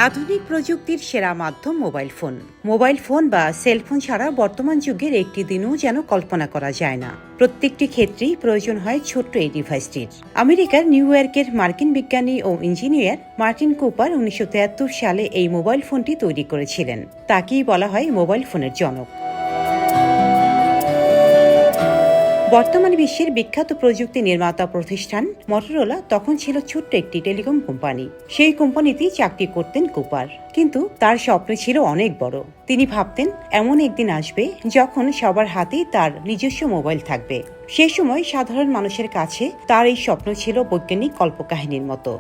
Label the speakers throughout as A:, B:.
A: আধুনিক প্রযুক্তির সেরা মাধ্যম মোবাইল ফোন বা সেলফোন ছাড়া বর্তমান যুগের একটি দিনও যেন কল্পনা করা যায় না। প্রত্যেকটি ক্ষেত্রেই প্রয়োজন হয় ছোট্ট এই ডিভাইসটির। আমেরিকার নিউ ইয়র্কের মার্কিন বিজ্ঞানী ও ইঞ্জিনিয়ার মার্টিন কুপার 1973 সালে এই মোবাইল ফোনটি তৈরি করেছিলেন। তাকেই বলা হয় মোবাইল ফোনের জনক। বর্তমান বিশ্বের বিখ্যাত প্রযুক্তি নির্মাতা প্রতিষ্ঠান মটোরোলা তখন ছিল ছোট্ট একটি টেলিকম কোম্পানি। সেই কোম্পানিতেই চাকরি করতেন কুপার, কিন্তু তার স্বপ্ন ছিল অনেক বড়। তিনি ভাবতেন এমন একদিন আসবে যখন সবার হাতেই তার নিজস্ব মোবাইল থাকবে। সে সময় সাধারণ মানুষের কাছে তার এই স্বপ্ন ছিল বৈজ্ঞানিক কল্পকাহিনীর মতো।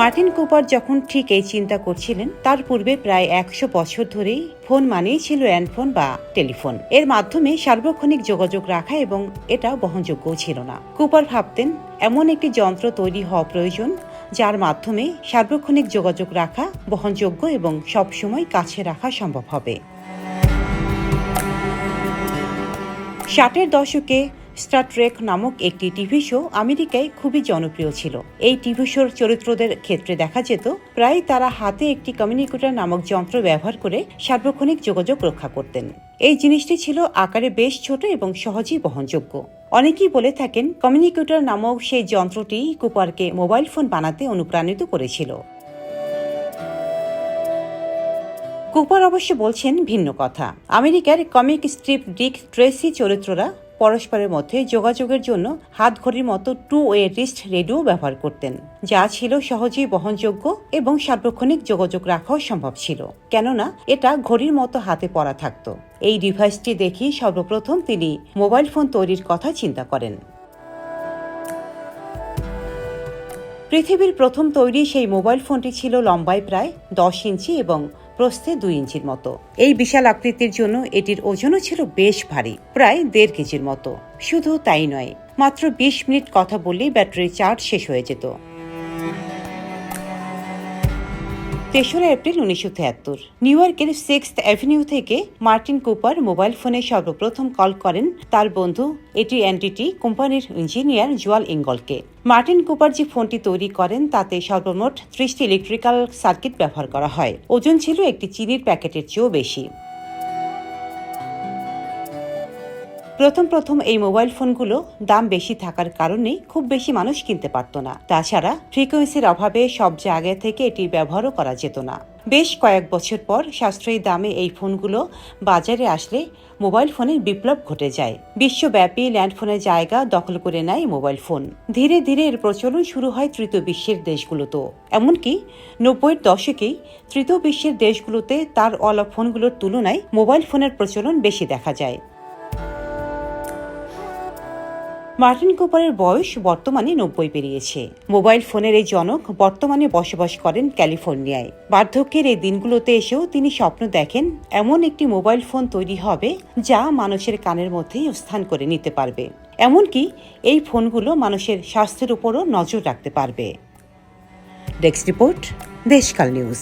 A: মার্টিন কুপার যখন ঠিক এই চিন্তা করছিলেন, তার পূর্বে প্রায় 100 বছর ধরেই ফোন মানেই ছিল হ্যান্ডফোন বা টেলিফোন। এর মাধ্যমে সার্বক্ষণিক যোগাযোগ রাখা, এবং এটা বহনযোগ্যও ছিল না। কুপার ভাবতেন এমন একটি যন্ত্র তৈরি হওয়া প্রয়োজন যার মাধ্যমে সার্বক্ষণিক যোগাযোগ রাখা বহনযোগ্য এবং সবসময় কাছে রাখা সম্ভব হবে। 60-এর দশকে স্টার ট্রেক নামক একটি টিভি শো আমেরিকায় খুবই জনপ্রিয় ছিল। এই টিভি শোর চরিত্রদের ক্ষেত্রে দেখা যেত প্রায় তারা হাতে একটি কমিউনিকেটর নামক যন্ত্র ব্যবহার করে সার্বক্ষণিক যোগাযোগ রক্ষা করতেন। এই জিনিসটি ছিল আকারে বেশ ছোট এবং সহজেই বহনযোগ্য। অনেকেই বলে থাকেন কমিউনিকেটর নামক সেই যন্ত্রটি কুপারকে মোবাইল ফোন বানাতে অনুপ্রাণিত করেছিল। কুপার অবশ্য বলছেন ভিন্ন কথা। আমেরিকার কমিক স্ট্রিপ ডিক ট্রেসি চরিত্ররা পরস্পরের মধ্যে যোগাযোগের জন্য হাত ঘড়ির মতো 2-ওয়ে রিস্ট রেডিও ব্যবহার করতেন, যা ছিল সহজেই বহনযোগ্য এবং সার্বক্ষণিক যোগাযোগ রাখাও সম্ভব ছিল, কেননা এটা ঘড়ির মতো হাতে পরা থাকত। এই ডিভাইসটি দেখে সর্বপ্রথম তিনি মোবাইল ফোন তৈরির কথা চিন্তা করেন। পৃথিবীর প্রথম তৈরি সেই মোবাইল ফোনটি ছিল লম্বায় প্রায় 10 ইঞ্চি এবং প্রস্থে 2 ইঞ্চির মতো। এই বিশাল আকৃতির জন্য এটির ওজনও ছিল বেশ ভারী, প্রায় 1.5 কেজির মতো। শুধু তাই নয়, মাত্র 20 মিনিট কথা বললেই ব্যাটারি চার্জ শেষ হয়ে যেত। 3 এপ্রিল 1973 নিউ ইয়র্কের 6th অ্যাভিনিউ থেকে মার্টিন কুপার মোবাইল ফোনে সর্বপ্রথম কল করেন তার বন্ধু AT&T কোম্পানির ইঞ্জিনিয়ার জোয়াল ইঙ্গলকে। মার্টিন কুপার যে ফোনটি তৈরি করেন তাতে সর্বমোট 30টি ইলেকট্রিক্যাল সার্কিট ব্যবহার করা হয়। ওজন ছিল একটি চিনির প্যাকেটের চেয়েও বেশি। প্রথম এই মোবাইল ফোনগুলো দাম বেশি থাকার কারণে খুব বেশি মানুষ কিনতে পারত না। তাছাড়া ফ্রিকোয়েন্সির অভাবে সব জায়গা থেকে এটি ব্যবহারও করা যেত না। বেশ কয়েক বছর পর সাশ্রয়ী দামে এই ফোনগুলো বাজারে আসলে মোবাইল ফোনের বিপ্লব ঘটে যায়। বিশ্বব্যাপী ল্যান্ডফোনের জায়গা দখল করে নেয় মোবাইল ফোন। ধীরে ধীরে এর প্রচলন শুরু হয় তৃতীয় বিশ্বের দেশগুলোতেও। এমনকি 90-এর দশকেই তৃতীয় বিশ্বের দেশগুলোতে তার ওয়ালা ফোনগুলোর তুলনায় মোবাইল ফোনের প্রচলন বেশি দেখা যায়। মার্টিন কুপারের বয়স বর্তমানে 90 পেরিয়েছে। মোবাইল ফোনের এই জনক বর্তমানে বসবাস করেন ক্যালিফোর্নিয়ায়। বার্ধক্যের এই দিনগুলোতে এসেও তিনি স্বপ্ন দেখেন এমন একটি মোবাইল ফোন তৈরি হবে যা মানুষের কানের মধ্যেই স্থান করে নিতে পারবে। এমনকি এই ফোনগুলো মানুষের স্বাস্থ্যের উপরও নজর রাখতে পারবে। Desk report, Deshkal news.